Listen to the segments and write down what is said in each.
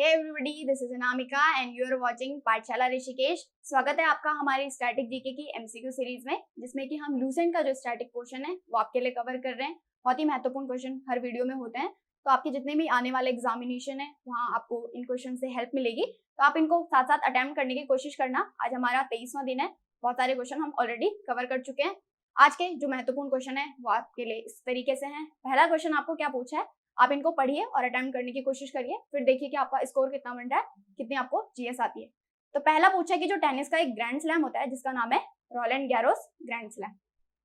Hey everybody, this is Anamika and you are watching Pathshala Rishikesh. स्वागत है आपका हमारी स्टैटिक जीके की एमसीक्यू सीरीज में, जिसमें कि हम लूसेंट का जो स्टैटिक पोर्शन है वो आपके लिए कवर कर रहे हैं। बहुत ही महत्वपूर्ण क्वेश्चन हर वीडियो में होते हैं, तो आपके जितने भी आने वाले एग्जामिनेशन है वहाँ आपको इन क्वेश्चन से हेल्प मिलेगी। तो आप इनको साथ साथ अटेम्प्ट करने की कोशिश करना। आज हमारा 23वां दिन है, बहुत सारे क्वेश्चन हम ऑलरेडी कवर कर चुके हैं। आज के जो महत्वपूर्ण क्वेश्चन है वो आपके लिए इस तरीके से हैं। पहला क्वेश्चन आपको क्या पूछा है, आप इनको पढ़िए और अटेम्प्ट करने की कोशिश करिए, फिर देखिए कि आपका स्कोर कितना बन रहा है, कितनी आपको जीएस आती है। तो पहला पूछा है कि जो टेनिस का एक ग्रैंड स्लैम होता है जिसका नाम है रोलैंड गैरोस ग्रैंड स्लैम,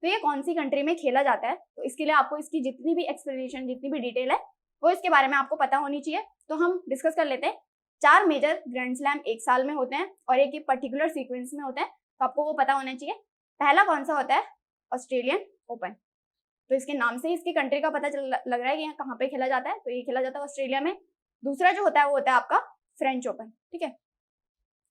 तो ये कौन सी कंट्री में खेला जाता है। तो इसके लिए आपको इसकी जितनी भी एक्सप्लेनेशन, जितनी भी डिटेल है वो इसके बारे में आपको पता होनी चाहिए। तो हम डिस्कस कर लेते हैं। 4 मेजर ग्रैंड स्लैम एक साल में होते हैं और एक पर्टिकुलर सीक्वेंस में होते हैं, तो आपको वो पता होना चाहिए। पहला कौन सा होता है, ऑस्ट्रेलियन ओपन। तो इसके नाम से इसकी कंट्री का पता लग रहा है कि यहाँ कहाँ पे खेला जाता है, तो ये खेला जाता है ऑस्ट्रेलिया में। दूसरा जो होता है वो होता है आपका फ्रेंच ओपन, ठीक है,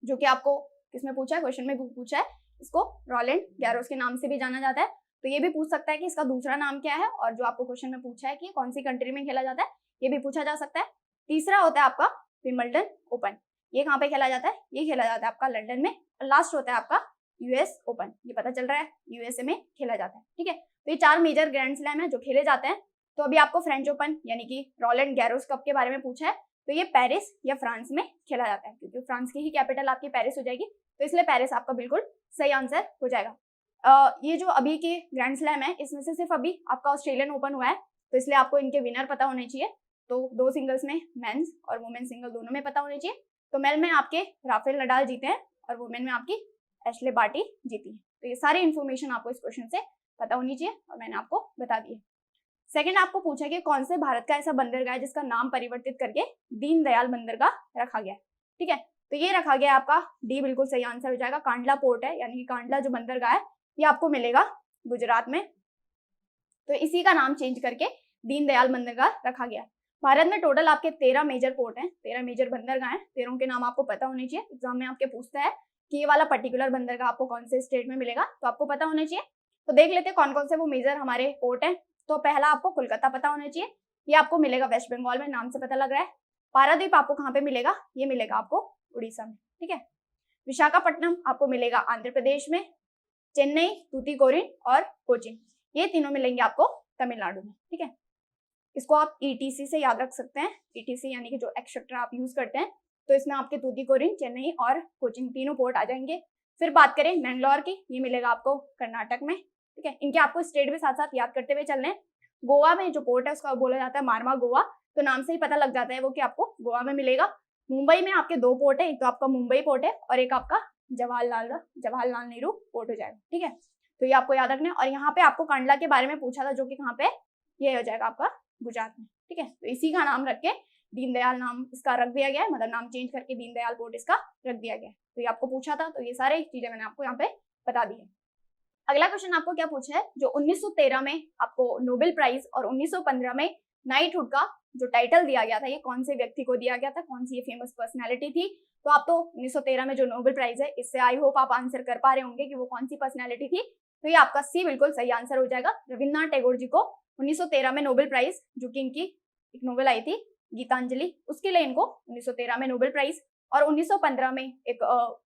जो कि आपको किसमें पूछा है, क्वेश्चन में पूछा है। इसको रोलैंड गैरोस के नाम से भी जाना जाता है। तो ये भी पूछ सकता है कि इसका दूसरा नाम क्या है, और जो आपको क्वेश्चन में पूछा है कि कौन सी कंट्री में खेला जाता है, ये भी पूछा जा सकता है। तीसरा होता है आपका विंबलडन ओपन, ये कहाँ पे खेला जाता है, ये खेला जाता है आपका लंदन में। और लास्ट होता है आपका यूएस ओपन, ये पता चल रहा है यूएसए में खेला जाता है, ठीक है। तो ये 4 मेजर ग्रैंड स्लैम है जो खेले जाते हैं। तो अभी आपको फ्रेंच ओपन यानी कि रोलैंड गैरोस कप के बारे में पूछा है, तो ये पेरिस या फ्रांस में खेला जाता है, क्योंकि फ्रांस की ही कैपिटल आपकी पेरिस हो जाएगी, तो इसलिए पेरिस आपका बिल्कुल सही आंसर हो जाएगा। ये जो अभी के ग्रैंड स्लैम है इसमें से सिर्फ अभी आपका ऑस्ट्रेलियन ओपन हुआ है, तो इसलिए आपको इनके विनर पता होने चाहिए। तो 2 सिंगल्स में मेंस और वुमेन सिंगल दोनों में पता होने चाहिए। तो मेल में आपके राफेल नडाल जीते हैं और वुमेन में आपकी एशले बार्टी जीती है। तो ये सारी इन्फॉर्मेशन आपको इस क्वेश्चन से पता होनी चाहिए और मैंने आपको बता दी है। सेकंड आपको पूछा कि कौन से भारत का ऐसा बंदरगाह है जिसका नाम परिवर्तित करके दीनदयाल बंदरगाह रखा गया है, ठीक है। तो ये रखा गया आपका डी, बिल्कुल सही आंसर हो जाएगा। कांडला पोर्ट है, यानी कि कांडला जो बंदरगाह है ये आपको मिलेगा गुजरात में, तो इसी का नाम चेंज करके दीनदयाल बंदरगाह रखा गया है। भारत में टोटल आपके 13 मेजर पोर्ट हैं, 13 मेजर बंदरगाह हैं। 13 के नाम आपको पता होने चाहिए। एग्जाम में आपके पूछता है कि ये वाला पर्टिकुलर बंदरगाह आपको कौन से स्टेट में मिलेगा, तो आपको पता होना चाहिए। तो देख लेते हैं कौन कौन से वो मेजर हमारे पोर्ट हैं। तो पहला आपको कोलकाता पता होना चाहिए, ये आपको मिलेगा वेस्ट बंगाल में, नाम से पता लग रहा है। पारादीप आपको कहाँ पे मिलेगा, ये मिलेगा आपको उड़ीसा में, ठीक है। विशाखापट्टनम आपको मिलेगा आंध्र प्रदेश में। चेन्नई, तूतीकोरिन और कोचीन, ये तीनों मिलेंगे आपको तमिलनाडु में, ठीक है। इसको आप ईटीसी से याद रख सकते हैं। ईटीसी यानी कि जो एक्सेट्रा आप यूज करते हैं, तो इसमें आपके तूतीकोरिन, चेन्नई और कोचीन तीनों पोर्ट आ जाएंगे। फिर बात करें मैंगलोर की, ये मिलेगा आपको कर्नाटक में, ठीक है। इनके आपको स्टेट भी साथ साथ याद करते हुए चलने हैं। गोवा में जो पोर्ट है उसका बोला जाता है मारवा गोवा, तो नाम से ही पता लग जाता है वो कि आपको गोवा में मिलेगा। मुंबई में आपके 2 पोर्ट है, एक तो आपका मुंबई पोर्ट है और एक आपका जवाहरलाल नेहरू पोर्ट हो जाएगा, ठीक है। तो ये आपको याद रखना है। और यहाँ पे आपको कांडला के बारे में पूछा था, जो कि कहाँ पे, ये हो जाएगा आपका गुजरात में, ठीक है। तो इसी का नाम रख के दीनदयाल नाम इसका रख दिया गया है, मतलब नाम चेंज करके दीनदयाल पोर्ट इसका रख दिया गया है। तो ये आपको पूछा था, तो ये सारी चीजें मैंने आपको यहाँ पे बता दी है। अगला क्वेश्चन आपको क्या पूछा है, जो 1913 में आपको नोबेल प्राइज और 1915 में नाइटहुड का जो टाइटल दिया गया था, ये कौन से व्यक्ति को दिया गया था, कौन सी ये फेमस पर्सनैलिटी थी। तो आप तो 1913 में जो नोबेल प्राइज है, इससे आई होप आप आंसर कर पा रहे होंगे कि वो कौन सी पर्सनैलिटी थी। तो ये आपका सी बिल्कुल सही आंसर हो जाएगा। रविन्द्रनाथ टैगोर जी को 1913 में नोबेल प्राइज, जो कि इनकी एक नोवेल आई थी गीतांजलि, उसके लिए इनको 1913 में नोबेल प्राइज, और 1915 में एक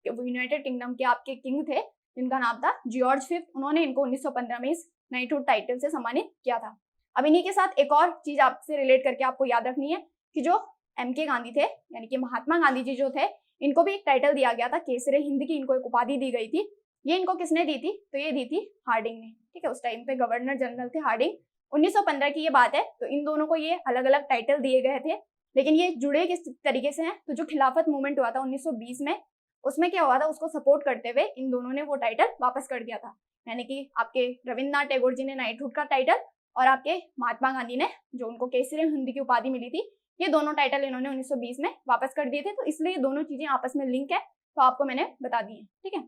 यूनाइटेड किंगडम के आपके किंग थे जिनका नाम था जॉर्ज V, उन्होंने इनको 1915 में इस नाइटहुड टाइटल से सम्मानित किया था। अब इन्हीं के साथ एक और चीज आपसे रिलेट करके आपको याद रखनी है कि जो MK गांधी थे, यानी कि महात्मा गांधी जी जो थे, इनको भी एक टाइटल दिया गया था, केसरे हिंद की इनको एक उपाधि दी गई थी। ये इनको किसने दी थी, तो ये दी थी हार्डिंग ने, ठीक है। उस टाइम पे गवर्नर जनरल थे हार्डिंग। 1915 की ये बात है, तो इन दोनों को ये अलग अलग टाइटल दिए गए थे, लेकिन ये जुड़े किस तरीके से हैं। तो जो खिलाफत मूवमेंट हुआ था 1920 में, उसमें क्या हुआ था, उसको सपोर्ट करते हुए इन दोनों ने वो टाइटल वापस कर दिया था। यानी कि आपके रविन्द्रनाथ टैगोर जी ने नाइटहुड का टाइटल और आपके महात्मा गांधी ने जो उनको केसरी हिंद की उपाधि मिली थी, ये दोनों टाइटल इन्होंने 1920 में वापस कर दिए थे। तो इसलिए ये दोनों चीजें आपस में लिंक है, तो आपको मैंने बता दी है, ठीक है।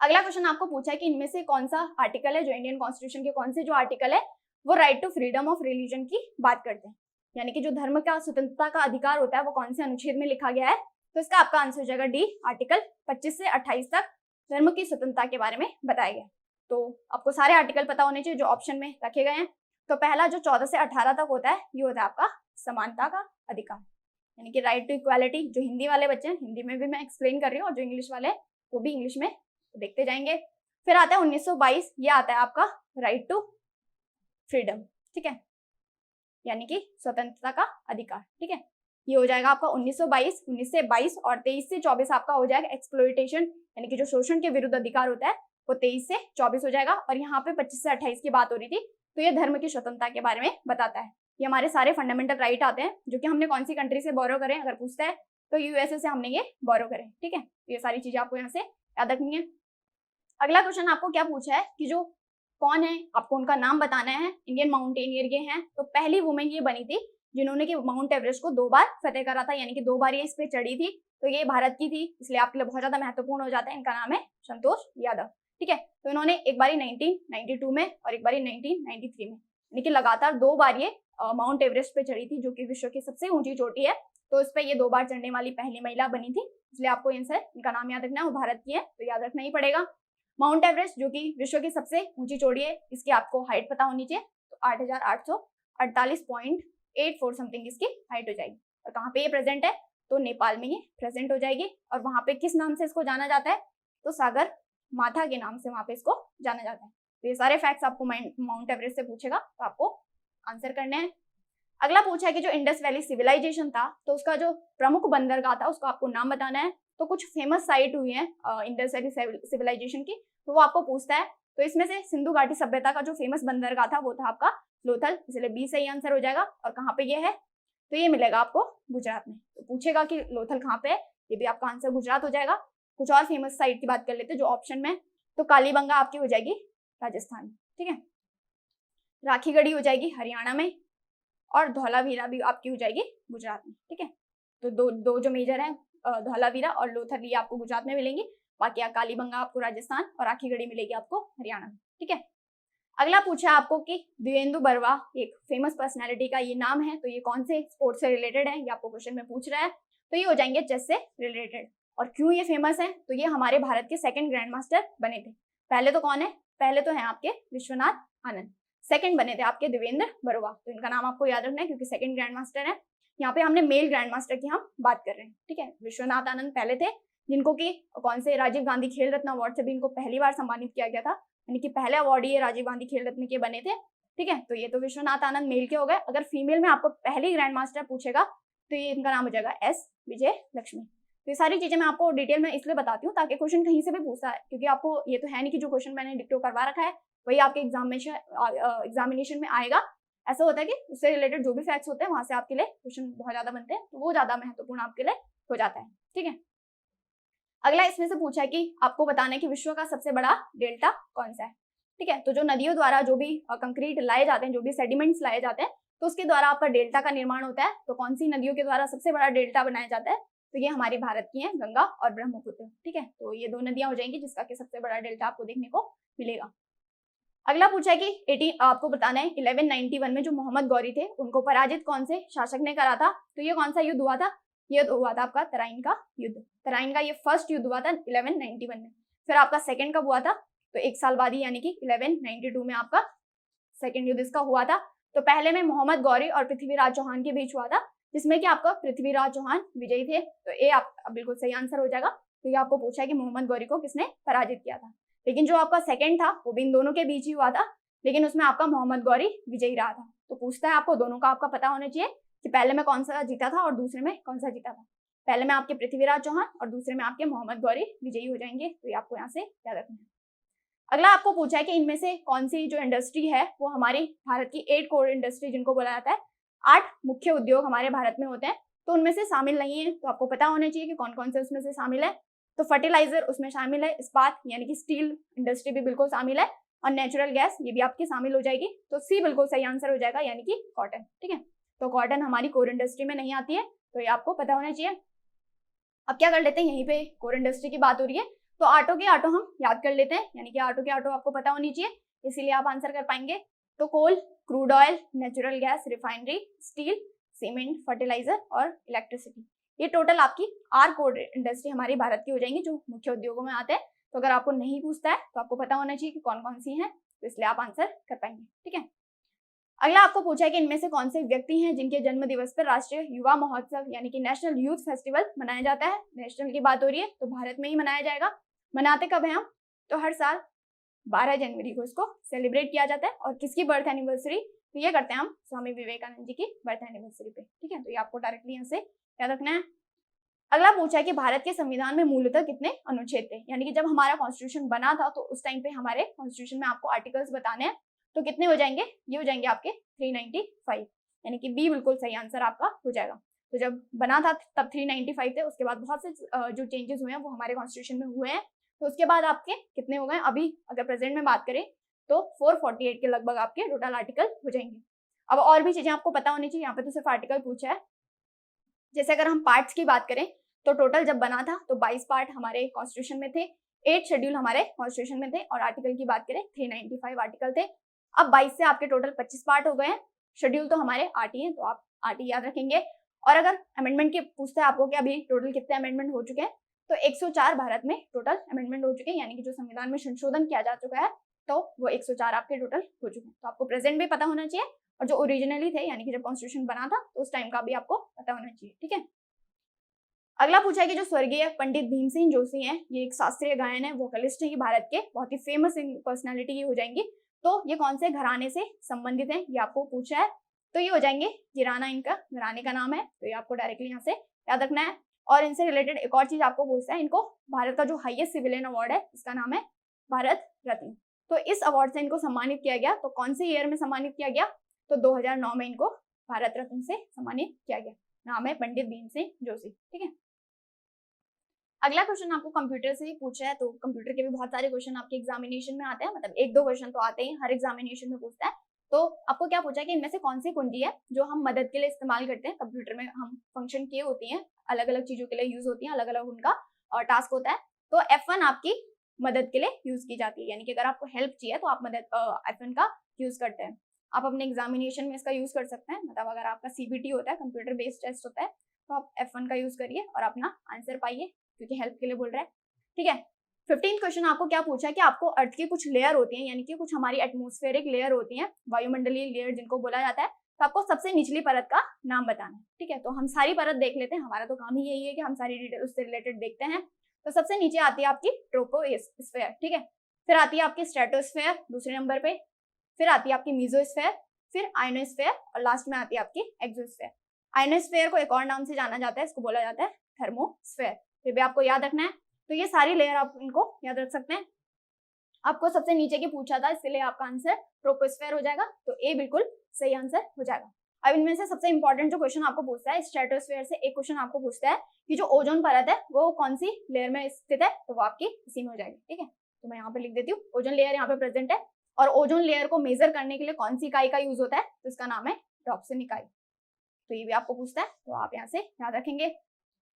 अगला क्वेश्चन आपको पूछा है कि इनमें से कौन सा आर्टिकल है, जो इंडियन कॉन्स्टिट्यूशन के कौन से जो आर्टिकल है वो right to freedom of religion की बात करते हैं, यानी कि जो धर्म का स्वतंत्रता का अधिकार होता है वो कौन से अनुच्छेद में लिखा गया है। तो इसका आपका आंसर हो जाएगा डी, आर्टिकल 25 से 28 तक धर्म की स्वतंत्रता के बारे में बताया गया। तो आपको सारे आर्टिकल पता होने चाहिए जो ऑप्शन में रखे गए हैं। तो पहला जो 14 से 18 तक होता है, ये होता है आपका समानता का अधिकार, यानी कि राइट टू इक्वालिटी। जो हिंदी वाले बच्चे हैं, हिंदी में भी मैं एक्सप्लेन कर रही हूँ, और जो इंग्लिश वाले हैं वो भी इंग्लिश में देखते जाएंगे। फिर आता है 1922, ये आता है आपका राइट टू फ्रीडम, ठीक है, यानी कि स्वतंत्रता का अधिकार, ठीक है। ये हो जाएगा आपका 1922, 19 से 22, और 23 से 24 आपका हो जाएगा एक्सप्लॉइटेशन, यानी कि जो शोषण के विरुद्ध अधिकार होता है वो 23 से 24 हो जाएगा। और यहाँ पे 25 से 28 की बात हो रही थी, तो ये धर्म की स्वतंत्रता के बारे में बताता है। ये हमारे सारे फंडामेंटल राइट आते हैं जो कि हमने कौन सी कंट्री से बोरो करें, अगर पूछता है तो यूएसए से हमने ये बोरो करें, ठीक है। ये सारी चीजें आपको यहाँ से याद रखनी है। अगला क्वेश्चन आपको क्या पूछा है कि जो कौन है, आपको उनका नाम बताना है। इंडियन माउंटेनियर ये हैं, तो पहली वुमेन ये बनी थी जिन्होंने कि माउंट एवरेस्ट को 2 बार फतेह करा था, यानी कि 2 बार ये इस पे चढ़ी थी, तो ये भारत की थी, इसलिए आपके लिए बहुत ज्यादा महत्वपूर्ण हो जाता है। इनका नाम है संतोष यादव, ठीक है। तो इन्होंने एक बारी 1992 में और एक बारी 1993 में, यानी कि लगातार 2 बार ये माउंट एवरेस्ट पे चढ़ी थी, जो कि विश्व की सबसे ऊंची चोटी है। तो इस पे ये 2 बार चढ़ने वाली पहली महिला बनी थी, इसलिए आपको इनका नाम याद रखना है। वो भारत की है तो याद रखना ही पड़ेगा। माउंट एवरेस्ट जो कि विश्व की सबसे ऊंची चोटी है, इसकी आपको हाइट पता होनी चाहिए, तो 8,848.84 समथिंग इसकी हाइट हो जाएगी। और कहाँ पे ये प्रेजेंट है, तो नेपाल में ये प्रेजेंट हो जाएगी। और वहां पे किस नाम से इसको जाना जाता है, तो सागर माथा के नाम से वहां पे इसको जाना जाता है। तो ये सारे फैक्ट्स आपको माउंट एवरेस्ट से पूछेगा, तो आपको आंसर करने हैं। अगला पूछा है कि जो इंडस वैली सिविलाइजेशन था, तो उसका जो प्रमुख बंदरगाह था उसको आपको नाम बताना है। तो कुछ फेमस साइट हुई है इंडस वैली सिविलाइजेशन की, तो वो आपको पूछता है। तो इसमें से सिंधु घाटी सभ्यता का जो फेमस बंदरगाह था वो था आपका लोथल, इसलिए बी सही आंसर हो जाएगा। और कहाँ पे ये है, तो ये मिलेगा आपको गुजरात में। तो पूछेगा कि लोथल कहाँ पे है, ये भी आपका आंसर गुजरात हो जाएगा। कुछ और फेमस साइट की बात कर लेते हैं जो ऑप्शन में, तो कालीबंगा आपकी हो जाएगी राजस्थान, ठीक है। राखीगढ़ी हो जाएगी हरियाणा में, और धौलावीरा भी आपकी हो जाएगी गुजरात में, ठीक है। तो दो जो मेजर है, धौलावीरा और लोथल, ये आपको गुजरात में मिलेंगी। बाकी कालीबंगा आपको राजस्थान, और राखीगढ़ी मिलेगी आपको हरियाणा में, ठीक है। अगला पूछा आपको कि देवेंदु बरवा एक फेमस पर्सनालिटी का ये नाम है, तो ये कौन से स्पोर्ट्स से रिलेटेड है, ये आपको क्वेश्चन में पूछ रहा है। तो ये हो जाएंगे चेस से रिलेटेड। और क्यों ये फेमस है, तो ये हमारे भारत के 2nd ग्रैंड मास्टर बने थे। पहले तो कौन है, पहले तो है आपके विश्वनाथ आनंद, 2nd बने थे आपके देवेंद्र बरवा। तो इनका नाम आपको याद रखना है क्योंकि 2nd ग्रैंड मास्टर है। यहाँ पे हमने मेल ग्रैंड मास्टर की हम बात कर रहे हैं, ठीक है। विश्वनाथ आनंद पहले थे, जिनको कि कौन से राजीव गांधी खेल रत्न अवार्ड से भी इनको पहली बार सम्मानित किया गया था, यानी कि पहले अवार्ड ये राजीव गांधी खेल रत्न के बने थे, ठीक है। तो ये तो विश्वनाथ आनंद मेल के हो गए। अगर फीमेल में आपको पहली ग्रैंड मास्टर पूछेगा तो ये इनका नाम हो जाएगा एस विजय लक्ष्मी। तो ये सारी चीजें मैं आपको डिटेल में इसलिए बताती हूँ ताकि क्वेश्चन कहीं से भी पूछता है, क्योंकि आपको ये तो है नहीं कि जो क्वेश्चन मैंने डिक्टो करवा रखा है वही आपके एग्जामिनेशन में आएगा। ऐसा होता है कि उससे रिलेटेड जो भी फैक्ट्स होते हैं वहां से आपके लिए क्वेश्चन बहुत ज्यादा बनते हैं, तो वो ज्यादा महत्वपूर्ण आपके लिए हो जाता है, ठीक है। अगला इसमें से पूछा है कि आपको बताना है कि विश्व का सबसे बड़ा डेल्टा कौन सा है, ठीक है। तो जो नदियों द्वारा जो भी कंक्रीट लाए जाते हैं, जो भी सेडिमेंट्स लाए जाते हैं, तो उसके द्वारा आपका डेल्टा का निर्माण होता है। तो कौन सी नदियों के द्वारा सबसे बड़ा डेल्टा बनाया जाता है, तो ये हमारी भारत की है, गंगा और ब्रह्मपुत्र, ठीक है। तो ये 2 नदियां हो जाएंगी जिसका कि सबसे बड़ा डेल्टा आपको देखने को मिलेगा। अगला पूछा है कि आपको बताना है 1191 में जो मोहम्मद गौरी थे उनको पराजित कौन से शासक ने करा था, तो ये कौन सा युद्ध हुआ था, ये हुआ था आपका तराइन का युद्ध। तराइन का ये फर्स्ट युद्ध हुआ था 1191 में। फिर आपका सेकंड कब हुआ था, तो 1 साल बाद ही, यानी कि 1192 में आपका सेकंड युद्ध इसका हुआ था। तो पहले में मोहम्मद गौरी और पृथ्वीराज चौहान के बीच हुआ था, जिसमें कि आपका पृथ्वीराज चौहान विजयी थे। तो ये आप बिल्कुल सही आंसर हो जाएगा। तो ये आपको पूछा है कि मोहम्मद गौरी को किसने पराजित किया था। लेकिन जो आपका सेकंड था वो भी इन दोनों के बीच ही हुआ था, लेकिन उसमें आपका मोहम्मद गौरी विजयी रहा था। तो पूछता है आपको दोनों का आपका पता होना चाहिए कि पहले में कौन सा जीता था और दूसरे में कौन सा जीता था। पहले में आपके पृथ्वीराज चौहान और दूसरे में आपके मोहम्मद गौरी विजयी हो जाएंगे। तो ये आपको यहाँ से याद रखना है। अगला आपको पूछा है कि इनमें से कौन सी जो इंडस्ट्री है वो हमारी भारत की 8 कोर इंडस्ट्री जिनको बोला जाता है, 8 मुख्य उद्योग हमारे भारत में होते हैं, तो उनमें से शामिल नहीं है। तो आपको पता होना चाहिए कि कौन कौन से उसमें से शामिल है। तो फर्टिलाइजर उसमें शामिल है, इस्पात यानी कि स्टील इंडस्ट्री भी बिल्कुल शामिल है, और नेचुरल गैस ये भी आपकी शामिल हो जाएगी। तो सी बिल्कुल सही आंसर हो जाएगा, यानी कि कॉटन, ठीक है। तो कॉटन हमारी कोर इंडस्ट्री में नहीं आती है, तो ये आपको पता होना चाहिए। अब क्या कर लेते हैं, यहीं पे कोर इंडस्ट्री की बात हो रही है तो ऑटो के ऑटो हम याद कर लेते हैं, यानी कि ऑटो के ऑटो आपको पता होनी चाहिए, इसीलिए आप आंसर कर पाएंगे। तो coal, crude oil, natural gas, refinery, steel, cement, fertiliser और इलेक्ट्रिसिटी, ये टोटल आपकी 8 कोर इंडस्ट्री हमारी भारत की हो जाएंगी जो मुख्य उद्योगों में आते हैं। तो अगर आपको नहीं पूछता है तो आपको पता होना चाहिए कि कौन कौन सी हैं, तो इसलिए आप आंसर कर पाएंगे, ठीक है। अगला आपको पूछा है कि इनमें से कौन से व्यक्ति हैं जिनके जन्म दिवस पर राष्ट्रीय युवा महोत्सव यानी कि नेशनल यूथ फेस्टिवल मनाया जाता है। नेशनल की बात हो रही है तो भारत में ही मनाया जाएगा। मनाते कब है हम, तो हर साल 12 जनवरी को इसको सेलिब्रेट किया जाता है। और किसकी बर्थ एनिवर्सरी, तो ये करते हैं हम स्वामी विवेकानंद जी की बर्थ एनिवर्सरी पे। ठीक है, तो ये आपको डायरेक्टली यहाँ से याद रखना है। अगला पूछा है कि भारत के संविधान में मूलतः कितने अनुच्छेद थे, यानी कि जब हमारा कॉन्स्टिट्यूशन बना था तो उस टाइम पे हमारे कॉन्स्टिट्यूशन में आपको आर्टिकल्स बताने हैं, तो कितने हो जाएंगे, ये हो जाएंगे आपके 395, यानी कि बी बिल्कुल सही आंसर आपका हो जाएगा। तो जब बना था तब 395 थे, उसके बाद बहुत से जो चेंजेस हुए हैं वो हमारे कॉन्स्टिट्यूशन में हुए हैं, तो उसके बाद आपके कितने हो गए, अभी अगर प्रेजेंट में बात करें तो 448 के लगभग आपके टोटल आर्टिकल हो जाएंगे। अब और भी चीजें आपको पता होनी चाहिए, यहाँ पे तो सिर्फ आर्टिकल पूछा है। जैसे अगर हम पार्ट्स की बात करें तो टोटल जब बना था तो 22 पार्ट हमारे कॉन्स्टिट्यूशन में थे, 8 शेड्यूल हमारे कॉन्स्टिट्यूशन में थे, और आर्टिकल की बात करें 395 आर्टिकल थे। अब 22 से आपके टोटल 25 पार्ट हो गए हैं। शेड्यूल तो हमारे 8 ही हैं, तो आप 8 ही याद रखेंगे। और अगर अमेंडमेंट के पूछते हैं आपको कि अभी टोटल कितने अमेंडमेंट हो चुके हैं, तो 104 भारत में टोटल अमेंडमेंट हो चुके हैं, यानी कि जो संविधान में संशोधन किया जा चुका है तो वो 104 आपके टोटल हो चुके हैं। तो आपको प्रेजेंट भी पता होना चाहिए और जो ओरिजिनली थे यानी कि जब कॉन्स्टिट्यूशन बना था तो उस टाइम का भी आपको पता होना चाहिए। ठीक है, अगला पूछा है कि जो स्वर्गीय पंडित भीमसेन जोशी हैं, ये एक शास्त्रीय गायन है, वोकलिस्ट है, ये भारत के बहुत ही फेमस पर्सनालिटी हो जाएंगी। तो ये कौन से घराने से संबंधित हैं, ये आपको पूछा है, तो ये हो जाएंगे किराना, इनका घराने का नाम है, तो ये आपको डायरेक्टली यहाँ से याद रखना है। और इनसे रिलेटेड एक और चीज आपको पूछता है, इनको भारत का जो हाईएस्ट सिविलियन अवार्ड है इसका नाम है भारत रत्न। तो इस अवार्ड से इनको सम्मानित किया गया, तो कौन से ईयर में सम्मानित किया गया, तो 2009 में इनको भारत रत्न से सम्मानित किया गया। नाम है पंडित भीमसेन जोशी। ठीक है, अगला क्वेश्चन आपको कंप्यूटर से ही पूछा है, तो कंप्यूटर के भी बहुत सारे क्वेश्चन आपके एग्जामिनेशन में आते हैं, मतलब 1-2 क्वेश्चन तो आते ही हर एग्जामिनेशन में पूछता है। तो आपको क्या पूछा है कि इनमें से कौन सी कुंजी है जो हम मदद के लिए इस्तेमाल करते हैं, कंप्यूटर में हम फंक्शन किए होती हैं, अलग अलग चीजों के लिए यूज होती हैं, अलग अलग उनका टास्क होता है। तो F1 आपकी मदद के लिए यूज की जाती है, यानी कि अगर आपको हेल्प चाहिए तो आप मदद F1 का यूज करते हैं। आप अपने एग्जामिनेशन में इसका यूज कर सकते हैं, मतलब अगर आपका CBT होता है, कंप्यूटर बेस्ड टेस्ट होता है, तो आप F1 का यूज करिए और अपना आंसर पाइए, क्योंकि हेल्प के लिए बोल रहा है। ठीक है, 15th क्वेश्चन आपको क्या पूछा है कि आपको अर्थ की कुछ लेयर होती हैं, यानी कि कुछ हमारी एटमॉस्फेरिक लेयर होती हैं, वायुमंडलीय लेयर जिनको बोला जाता है, तो आपको सबसे निचली परत का नाम बताना है। ठीक है, तो हम सारी परत देख लेते हैं, हमारा तो काम ही यही है कि हम सारी डिटेल उससे रिलेटेड देखते हैं। तो सबसे नीचे आती है आपकी ट्रोपोस्फेयर। ठीक है, फिर आती है आपकी स्ट्रेटोस्फेयर दूसरे नंबर पे, फिर आती है आपकी मीजोस्फेयर, फिर आयनोस्फेयर, और लास्ट में आती है आपकी एक्सोस्फेयर। आयनोस्फेयर को एक और नाम से जाना जाता है, इसको बोला जाता है थर्मोस्फेयर। फिर भी आपको याद रखना है, तो ये सारी लेयर आप इनको याद रख सकते हैं। आपको सबसे नीचे की पूछा था, इसलिए आपका आंसर ट्रोपोस्फेयर हो जाएगा, तो ए बिल्कुल सही आंसर हो जाएगा। अब इनमें से सबसे इंपॉर्टेंट जो क्वेश्चन आपको पूछता है, स्ट्रेटोस्फेयर से एक क्वेश्चन आपको पूछता है कि जो ओजोन परत है वो कौन सी लेयर में स्थित है, तो वो आपकी इसी में हो जाएगी। ठीक है, तो मैं यहाँ पे लिख देती हूँ, ओजोन लेयर यहाँ पे प्रेजेंट है, और ओजोन लेयर को मेजर करने के लिए कौन सी इकाई का यूज होता है, तो इसका नाम है डॉप्सन इकाई। तो ये भी आपको पूछता है, तो आप यहाँ से याद रखेंगे।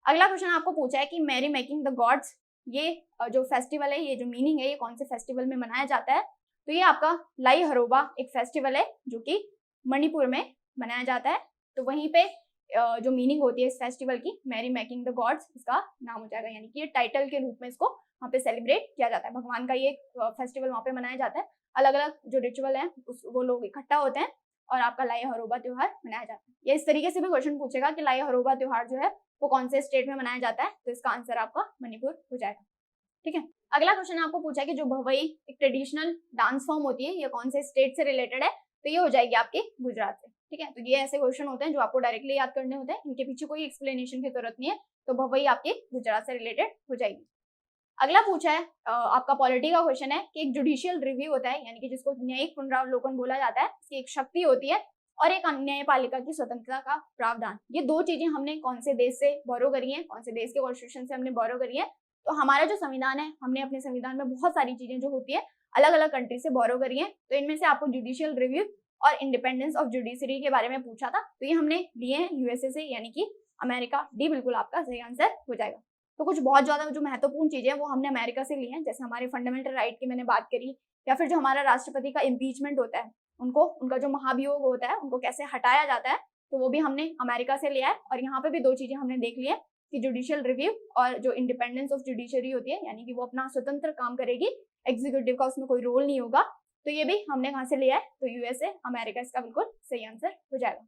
अगला क्वेश्चन आपको पूछा है कि मैरी मेकिंग द गॉड्स, ये जो फेस्टिवल है, ये जो मीनिंग है, ये कौन से फेस्टिवल में मनाया जाता है, तो ये आपका लाई हरोबा एक फेस्टिवल है जो कि मणिपुर में मनाया जाता है। तो वहीं पे जो मीनिंग होती है इस फेस्टिवल की, मैरी मेकिंग द गॉड्स, इसका नाम हो जाएगा, यानी कि ये टाइटल के रूप में इसको वहाँ पे सेलिब्रेट किया जाता है। भगवान का ये फेस्टिवल वहाँ पे मनाया जाता है, अलग अलग जो रिचुअल है वो लोग इकट्ठा होते हैं और आपका लाई हरोबा त्योहार मनाया जाता है। ये इस तरीके से भी क्वेश्चन पूछेगा कि लाई हरोबा त्योहार जो है वो कौन से स्टेट में मनाया जाता है, तो इसका आंसर आपका मणिपुर हो जाएगा। ठीक है, अगला क्वेश्चन आपको पूछा है कि जो भवई एक ट्रेडिशनल डांस फॉर्म होती है, ये कौन से स्टेट से रिलेटेड है, तो ये हो जाएगी आपके गुजरात से। ठीक है, तो ये ऐसे क्वेश्चन होते हैं जो आपको डायरेक्टली याद करने होते हैं, इनके पीछे कोई एक्सप्लेनेशन की जरूरत नहीं है, तो भवई आपके गुजरात से रिलेटेड हो जाएगी। अगला पूछा है आपका पॉलिटी का क्वेश्चन है कि एक जुडिशियल रिव्यू होता है, यानी कि जिसको न्यायिक पुनरावलोकन बोला जाता है, इसकी एक शक्ति होती है, और एक न्यायपालिका की स्वतंत्रता का प्रावधान। ये दो चीजें हमने कौन से देश से बोरो करी है, कौन से देश के कॉन्स्टिट्यूशन से हमने बोरो करी है, तो हमारा जो संविधान है, हमने अपने संविधान में बहुत सारी चीजें जो होती है अलग अलग कंट्री से बोरो करी है। तो इनमें से आपको जुडिशियल रिव्यू और इंडिपेंडेंस ऑफ जुडिशरी के बारे में पूछा था, तो ये हमने लिए हैं यूएसए से, यानी कि अमेरिका। डी बिल्कुल आपका सही आंसर हो जाएगा। तो कुछ बहुत ज्यादा जो महत्वपूर्ण चीजें हैं वो हमने अमेरिका से ली हैं, जैसे हमारे फंडामेंटल राइट की मैंने बात करी, या फिर जो हमारा राष्ट्रपति का इम्पीचमेंट होता है, उनका जो महाभियोग होता है उनको कैसे हटाया जाता है, तो वो भी हमने अमेरिका से लिया है। और यहाँ पे भी दो चीजें हमने देख ली है कि जुडिशियल रिव्यू और जो इंडिपेंडेंस ऑफ जुडिशरी होती है, यानी कि वो अपना स्वतंत्र काम करेगी, एग्जीक्यूटिव का उसमें कोई रोल नहीं होगा, तो ये भी हमने कहाँ से लिया है, तो यूएसए अमेरिका इसका बिल्कुल सही आंसर हो जाएगा।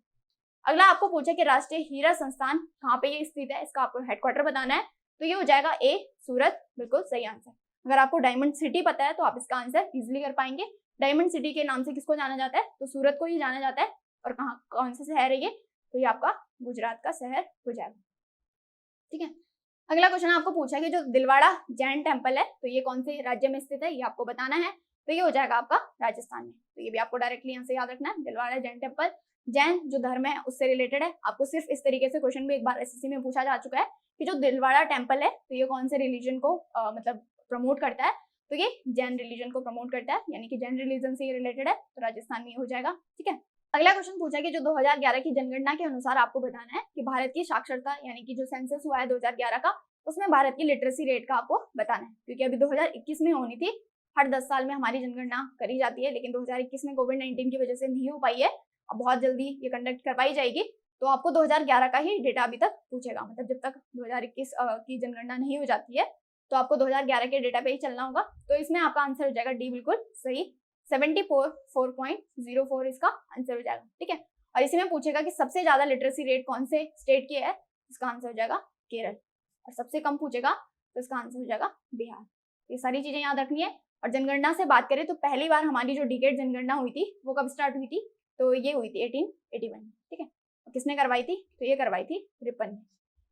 अगला आपको पूछे कि राष्ट्रीय हीरा संस्थान कहाँ पे ये स्थित है, इसका आपको हेडक्वार्टर बताना है, तो ये हो जाएगा ए सूरत, बिल्कुल सही आंसर। अगर आपको डायमंड सिटी पता है तो आप इसका आंसर इजिली कर पाएंगे। डायमंड सिटी के नाम से किसको जाना जाता है, तो सूरत को ही जाना जाता है। और कहाँ कौन सा शहर है ये, तो ये आपका गुजरात का शहर हो जाएगा। ठीक है, अगला क्वेश्चन आपको पूछा कि जो दिलवाड़ा जैन टेम्पल है तो ये कौन से राज्य में स्थित है, ये आपको बताना है, तो ये हो जाएगा आपका राजस्थान में। तो ये भी आपको डायरेक्टली यहाँ से याद रखना है, दिलवाड़ा जैन टेम्पल, जैन जो धर्म है उससे रिलेटेड है। आपको सिर्फ इस तरीके से क्वेश्चन भी एक बार एसएससी में पूछा जा चुका है कि जो दिलवाड़ा टेम्पल है तो ये कौन से रिलीजन को मतलब प्रमोट करता है, तो ये जैन रिलीजन को प्रमोट करता है, यानी कि जैन रिलीजन से ये रिलेटेड है, तो राजस्थान में हो जाएगा। ठीक है, अगला क्वेश्चन पूछा कि जो 2011 की जनगणना के अनुसार आपको बताना है कि भारत की साक्षरता यानी कि जो सेंसस हुआ है 2011 का, उसमें भारत की लिटरेसी रेट का आपको बताना है, क्योंकि अभी 2021 में होनी थी। हर 10 साल में हमारी जनगणना करी जाती है, लेकिन 2021 में कोविड-19 की वजह से नहीं हो पाई है। अब बहुत जल्दी ये कंडक्ट करवाई जाएगी, तो आपको 2011 का ही डेटा अभी तक पूछेगा, मतलब जब तक 2021 की जनगणना नहीं हो जाती है तो आपको 2011 के डेटा पे ही चलना होगा। तो इसमें आपका आंसर हो जाएगा डी, बिल्कुल सही, 74.04 इसका आंसर हो जाएगा। ठीक है, और इसी में पूछेगा कि सबसे ज्यादा लिटरेसी रेट कौन से स्टेट की है, इसका आंसर हो जाएगा केरल, और सबसे कम पूछेगा तो इसका आंसर हो जाएगा बिहार। ये सारी चीजें याद रखनी है। और जनगणना से बात करें तो पहली बार हमारी जो डिकेड जनगणना हुई थी वो कब स्टार्ट हुई थी, तो ये हुई थी 1881। ठीक है, किसने करवाई थी, तो ये करवाई थी रिपन ने।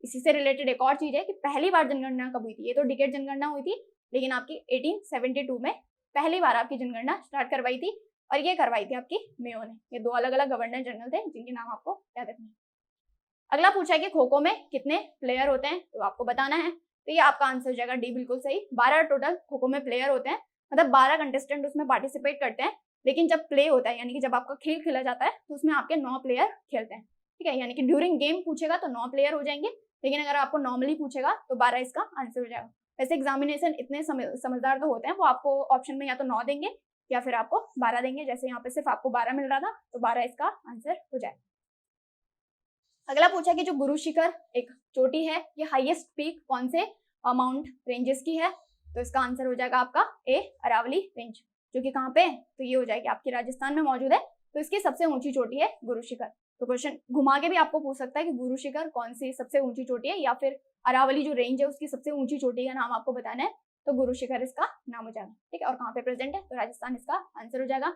इसी से रिलेटेड एक और चीज है कि पहली बार जनगणना कब हुई थी, ये तो डिकेड जनगणना हुई थी, लेकिन आपकी 1872 में पहली बार आपकी जनगणना स्टार्ट करवाई थी, और ये करवाई थी आपकी मेयो ने। ये दो अलग अलग गवर्नर जनरल थे जिनके नाम आपको याद रखने हैं। अगला पूछा है कि खो खो में कितने प्लेयर होते हैं, तो आपको बताना है, तो ये आपका आंसर हो जाएगा डी, बिल्कुल सही, 12 टोटल खो खो में प्लेयर होते हैं, मतलब 12 कंटेस्टेंट उसमें पार्टिसिपेट करते हैं। लेकिन जब प्ले होता है यानी कि जब आपका खेल खेला जाता है तो उसमें आपके 9 प्लेयर खेलते हैं। ठीक है, यानी कि ड्यूरिंग गेम पूछेगा तो 9 प्लेयर हो जाएंगे, लेकिन अगर आपको नॉर्मली पूछेगा तो 12 इसका आंसर हो जाएगा। वैसे एग्जामिनेशन इतने समझदार तो होते हैं, वो आपको ऑप्शन में या तो 9 देंगे या फिर आपको 12 देंगे। जैसे यहाँ पे सिर्फ आपको 12 मिल रहा था, तो 12 इसका आंसर हो जाएगा। अगला पूछा कि जो गुरु शिखर एक चोटी है, ये हाईएस्ट पीक कौन से माउंट रेंजेस की है, तो इसका आंसर हो जाएगा आपका ए, अरावली रेंज, जो कि कहाँ पे है, तो ये हो जाएगी आपकी राजस्थान में मौजूद है। तो इसकी सबसे ऊंची चोटी है गुरु शिखर। तो क्वेश्चन घुमा के भी आपको पूछ सकता है कि गुरु शिखर कौन सी सबसे ऊंची चोटी है, या फिर अरावली जो रेंज है उसकी सबसे ऊंची चोटी का नाम आपको बताना है, तो गुरु शिखर इसका नाम हो जाएगा। ठीक है, और कहाँ पे प्रेजेंट है, तो राजस्थान इसका आंसर हो जाएगा।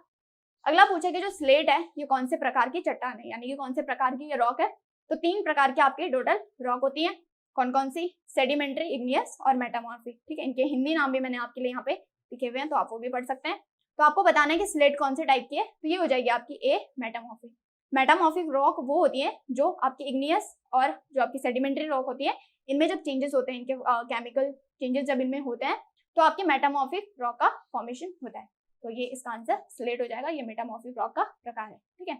अगला पूछा कि जो स्लेट है ये कौन से प्रकार की चट्टान है, यानी कि कौन से प्रकार की ये रॉक है, तो 3 प्रकार की आपकी टोटल रॉक होती है। कौन कौन सी, सेडिमेंट्री, इग्नियस और मेटामॉर्फिक। ठीक है, इनके हिंदी नाम भी मैंने आपके लिए यहाँ पे लिखे हुए हैं, तो आप वो भी पढ़ सकते हैं। तो आपको बताना है कि स्लेट कौन से टाइप की है, तो ये हो जाएगी आपकी ए, मेटामॉर्फिक। मेटामॉर्फिक रॉक वो होती है जो आपकी इग्नियस और जो आपकी सेडिमेंट्री रॉक होती है, इनमें जब चेंजेस होते हैं, इनके केमिकल चेंजेस जब इनमें होते हैं, तो आपके मेटामॉर्फिक रॉक का फॉर्मेशन होता है। तो ये इसका आंसर स्लेट हो जाएगा, ये मेटामॉर्फिक रॉक का प्रकार है। ठीक है,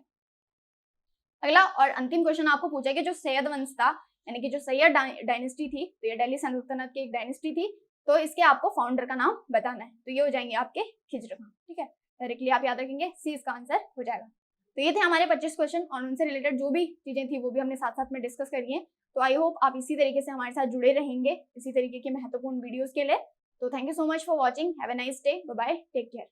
अगला और अंतिम क्वेश्चन आपको पूछा कि जो सैयद वंश था, यानी कि जो सैयद डायनेस्टी थी, तो ये दिल्ली सल्तनत की एक डायनेस्टी थी, तो इसके आपको फाउंडर का नाम बताना है, तो ये हो जाएंगे आपके खिज्र खान। ठीक है, डायरेक्टली आप याद रखेंगे, सी इसका आंसर हो जाएगा। तो ये थे हमारे 25 क्वेश्चन, और उनसे रिलेटेड जो भी चीजें थी वो भी हमने साथ साथ में डिस्कस करी है। तो आई होप आप इसी तरीके से हमारे साथ जुड़े रहेंगे इसी तरीके की महत्वपूर्ण वीडियोस के लिए। तो thank you so much for watching, have a nice day, bye bye, take care.